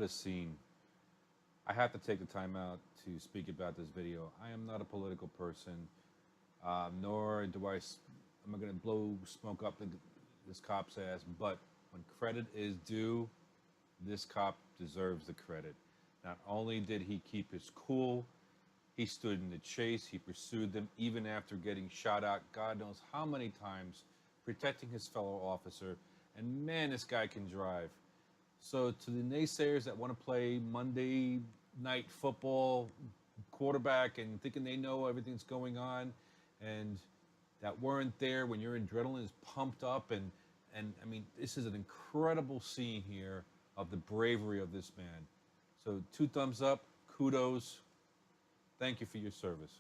this scene. I have to take the time out to speak about this video. I am not a political person, nor do am I going to blow smoke up this cop's ass, but when credit is due, this cop deserves the credit. Not only did he keep his cool, he stood in the chase, he pursued them even after getting shot at God knows how many times, protecting his fellow officer, and man, this guy can drive. So to the naysayers that want to play Monday night football quarterback and thinking they know everything's going on and that weren't there when your adrenaline is pumped up and I mean, this is an incredible scene here of the bravery of this man. So 2 thumbs up, kudos, thank you for your service.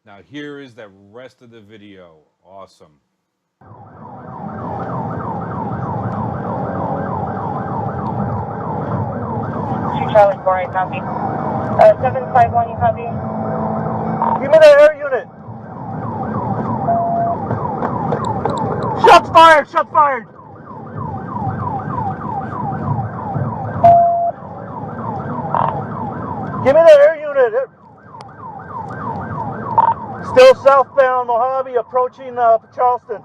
Now here is the rest of the video. Awesome. Charlie 4, I copy. 751, you copy? Give me the air unit. Shots fired! Shots fired! Give me the air unit. Still southbound Mojave, approaching Charleston.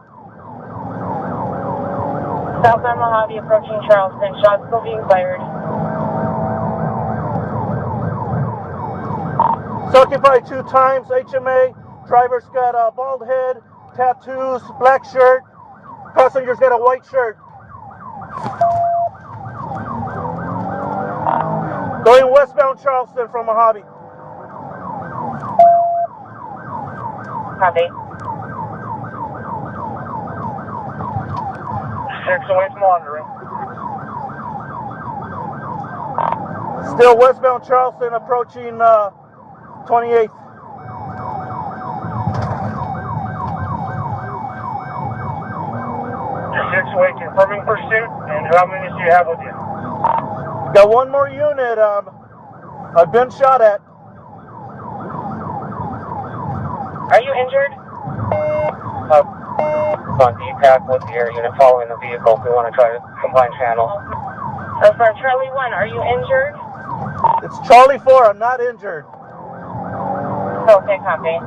Southbound Mojave, approaching Charleston. Shots still being fired. It's occupied 2 times. HMA. Driver's got a bald head, tattoos, black shirt. Passenger's got a white shirt. Going westbound Charleston from Mojave. Copy. 6 away from monitoring. Still westbound Charleston, approaching 28th. Away, confirming pursuit, and how many do you have with you? Got 1 more unit. I've been shot at. Are you injured? On DPAC with the air unit following the vehicle. We want to try to combine channels. So for Charlie 1, are you injured? It's Charlie 4. I'm not injured. Okay, copy.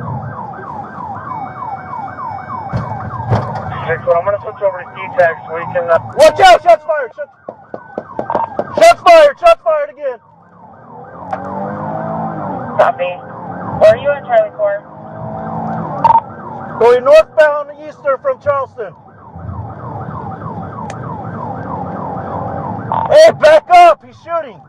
6, I'm going to switch over to DTAC so we can... Watch out! Shots fired! Shots fired! Shots fired again! Copy. Where are you at, Charlie 4? Going northbound eastern from Charleston. Hey, back up! He's shooting!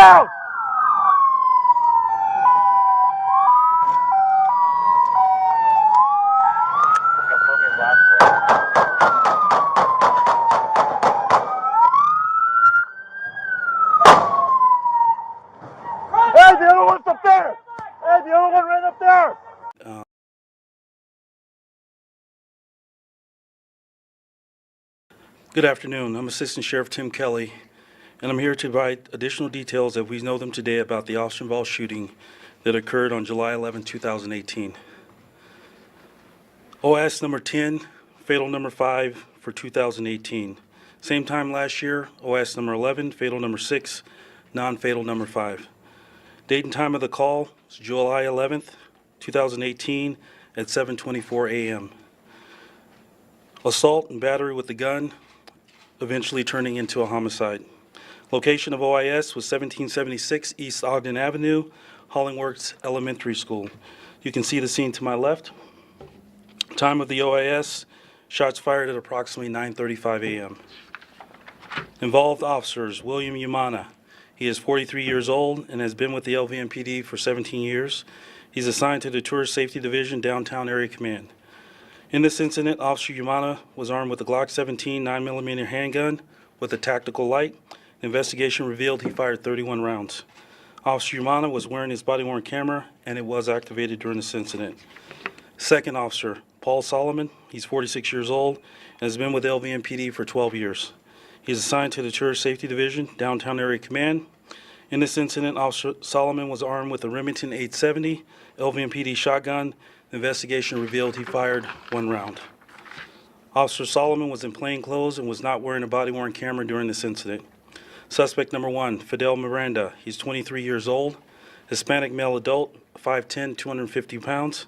down! Hey, the other one's up there! Hey, the other one right up there! Good afternoon. I'm Assistant Sheriff Tim Kelly, and I'm here to provide additional details as we know them today about the officer-involved shooting that occurred on July 11, 2018. OAS number 10, fatal number 5 for 2018. Same time last year, OAS number 11, fatal number 6, non-fatal number 5. Date and time of the call is July 11th, 2018 at 7:24 a.m. Assault and battery with a gun eventually turning into a homicide. Location of OIS was 1776 East Ogden Avenue, Hollingworks Elementary School. You can see the scene to my left. Time of the OIS, shots fired at approximately 9:35 a.m. Involved officers, William Umana. He is 43 years old and has been with the LVMPD for 17 years. He's assigned to the Tourist Safety Division, Downtown Area Command. In this incident, Officer Umana was armed with a Glock 17 9mm handgun with a tactical light. The investigation revealed he fired 31 rounds. Officer Umana was wearing his body-worn camera, and it was activated during this incident. Second officer, Paul Solomon. He's 46 years old and has been with LVMPD for 12 years. He is assigned to the Tourist Safety Division, Downtown Area Command. In this incident, Officer Solomon was armed with a Remington 870 LVMPD shotgun. The investigation revealed he fired 1 round. Officer Solomon was in plain clothes and was not wearing a body-worn camera during this incident. Suspect number 1, Fidel Miranda. He's 23 years old, Hispanic male adult, 5'10", 250 pounds.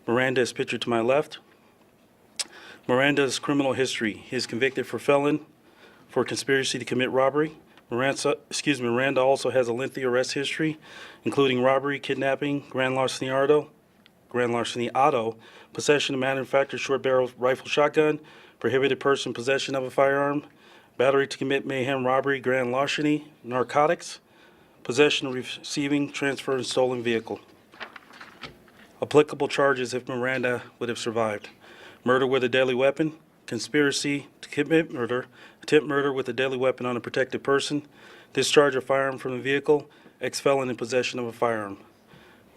Miranda is pictured to my left. Miranda's criminal history. He is convicted for felon for conspiracy to commit robbery. Miranda also has a lengthy arrest history, including robbery, kidnapping, grand larceny auto, possession of manufactured short-barrel rifle shotgun, prohibited person possession of a firearm, battery to commit mayhem robbery, grand larceny, narcotics, possession of receiving, transfer, and stolen vehicle. Applicable charges if Miranda would have survived: murder with a deadly weapon, conspiracy to commit murder, attempt murder with a deadly weapon on a protected person, discharge a firearm from the vehicle, ex-felon in possession of a firearm.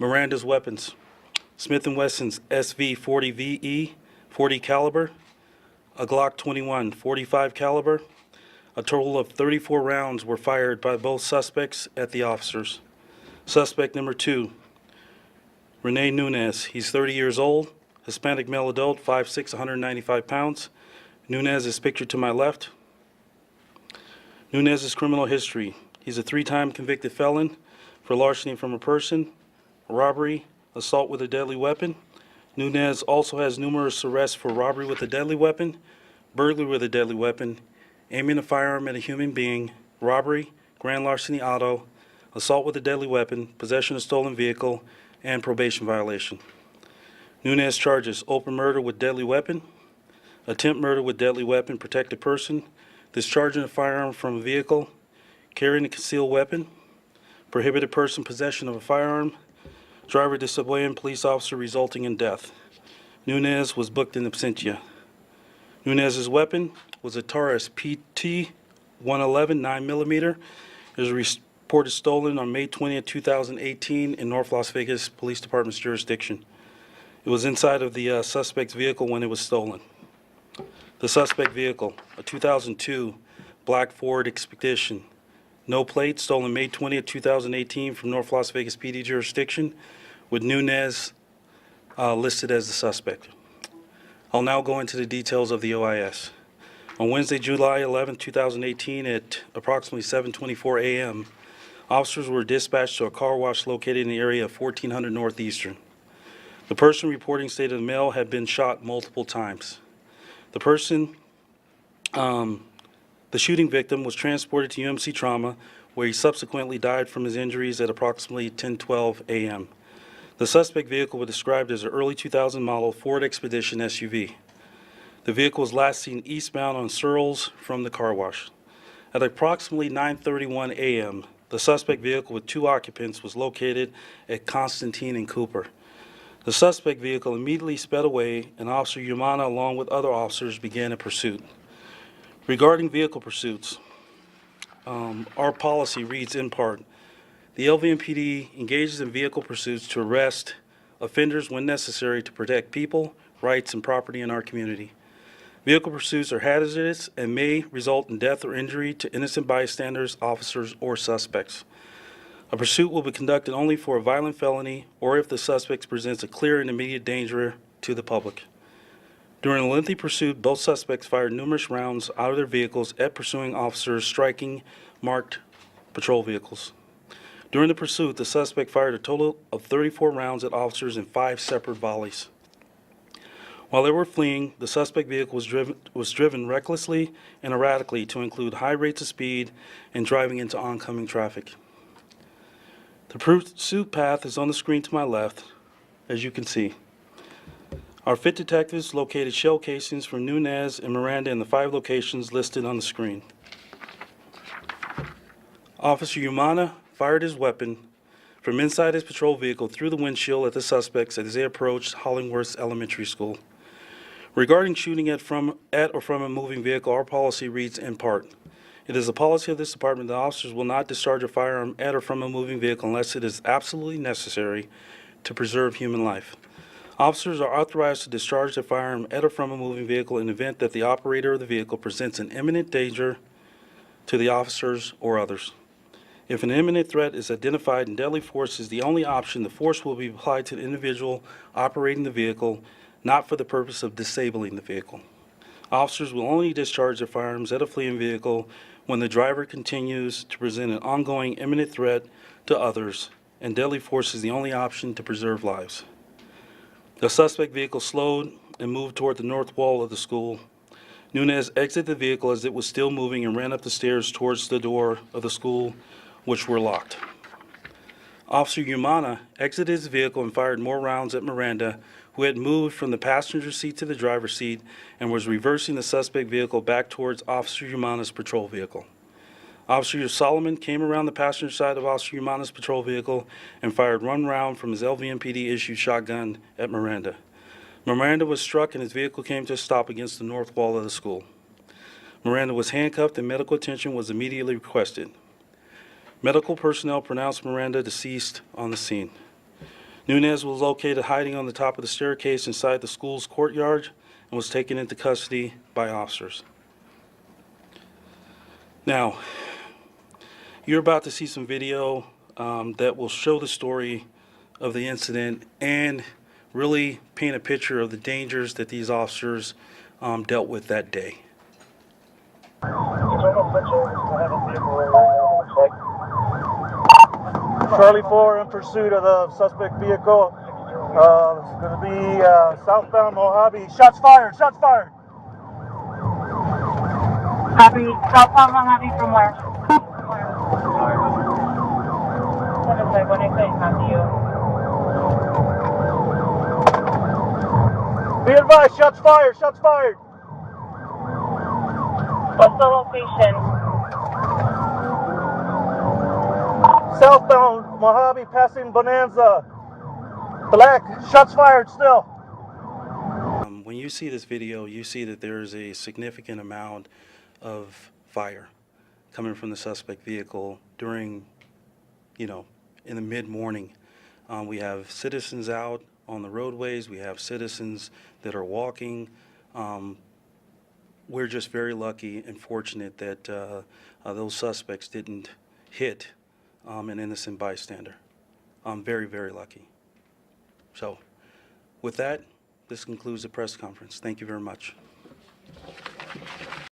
Miranda's weapons: Smith & Wesson's SV-40VE, 40 caliber, a Glock 21, 45 caliber. A total of 34 rounds were fired by both suspects at the officers. Suspect number 2, Rene Nunez. He's 30 years old, Hispanic male adult, 5'6", 195 pounds. Nunez is pictured to my left. Nunez's criminal history. He's a 3-time convicted felon for larceny from a person, robbery, assault with a deadly weapon. Nunez also has numerous arrests for robbery with a deadly weapon, burglary with a deadly weapon, aiming a firearm at a human being, robbery, grand larceny auto, assault with a deadly weapon, possession of stolen vehicle, and probation violation. Nunez charges open murder with deadly weapon, attempt murder with deadly weapon, protected person, discharging a firearm from a vehicle, carrying a concealed weapon, prohibited person possession of a firearm, driver disobeying police officer resulting in death. Nunez was booked in absentia. Nunez's weapon was a Taurus PT-111 9mm. It was reported stolen on May 20th, 2018 in North Las Vegas Police Department's jurisdiction. It was inside of the suspect's vehicle when it was stolen. The suspect vehicle, a 2002 black Ford Expedition, no plate, stolen May 20th, 2018 from North Las Vegas PD jurisdiction, with Nunez listed as the suspect. I'll now go into the details of the OIS. On Wednesday, July 11, 2018, at approximately 7:24 a.m., officers were dispatched to a car wash located in the area of 1400 Northeastern. The person reporting stated the male had been shot multiple times. The shooting victim was transported to UMC Trauma, where he subsequently died from his injuries at approximately 10:12 a.m. The suspect vehicle was described as an early 2000 model Ford Expedition SUV. The vehicle was last seen eastbound on Searles from the car wash. At approximately 9:31 a.m., the suspect vehicle with 2 occupants was located at Constantine and Cooper. The suspect vehicle immediately sped away, and Officer Umana, along with other officers, began a pursuit. Regarding vehicle pursuits, our policy reads in part: the LVMPD engages in vehicle pursuits to arrest offenders when necessary to protect people, rights, and property in our community. Vehicle pursuits are hazardous and may result in death or injury to innocent bystanders, officers, or suspects. A pursuit will be conducted only for a violent felony or if the suspect presents a clear and immediate danger to the public. During a lengthy pursuit, both suspects fired numerous rounds out of their vehicles at pursuing officers striking marked patrol vehicles. During the pursuit, the suspect fired a total of 34 rounds at officers in 5 separate volleys. While they were fleeing, the suspect vehicle was driven recklessly and erratically to include high rates of speed and driving into oncoming traffic. The pursuit path is on the screen to my left, as you can see. Our FIT detectives located shell casings from Nunez and Miranda in the 5 locations listed on the screen. Officer Umana fired his weapon from inside his patrol vehicle through the windshield at the suspects as they approached Hollingworth Elementary School. Regarding shooting at or from a moving vehicle, our policy reads in part, it is the policy of this department that officers will not discharge a firearm at or from a moving vehicle unless it is absolutely necessary to preserve human life. Officers are authorized to discharge their firearm at or from a moving vehicle in the event that the operator of the vehicle presents an imminent danger to the officers or others. If an imminent threat is identified and deadly force is the only option, the force will be applied to the individual operating the vehicle, not for the purpose of disabling the vehicle. Officers will only discharge their firearms at a fleeing vehicle when the driver continues to present an ongoing imminent threat to others, and deadly force is the only option to preserve lives. The suspect vehicle slowed and moved toward the north wall of the school. Nunez exited the vehicle as it was still moving and ran up the stairs towards the door of the school, which were locked. Officer Umana exited his vehicle and fired more rounds at Miranda, who had moved from the passenger seat to the driver's seat and was reversing the suspect vehicle back towards Officer Umana's patrol vehicle. Officer Solomon came around the passenger side of Officer Umana's patrol vehicle and fired 1 round from his LVMPD-issued shotgun at Miranda. Miranda was struck and his vehicle came to a stop against the north wall of the school. Miranda was handcuffed and medical attention was immediately requested. Medical personnel pronounced Miranda deceased on the scene. Nunez was located hiding on the top of the staircase inside the school's courtyard and was taken into custody by officers. Now, you're about to see some video that will show the story of the incident and really paint a picture of the dangers that these officers dealt with that day. Charlie 4 in pursuit of the suspect vehicle. It's going to be southbound Mojave. Shots fired, shots fired. Copy. Southbound Mojave from where? 751, I couldn't copy you. Be advised, shots fired, shots fired. What's the location? Southbound Mojave passing Bonanza. Black, shots fired still. When you see this video, you see that there is a significant amount of fire coming from the suspect vehicle during, in the mid-morning. We have citizens out on the roadways. We have citizens that are walking. We're just very lucky and fortunate that those suspects didn't hit an innocent bystander. I'm very, very lucky. So with that, this concludes the press conference. Thank you very much.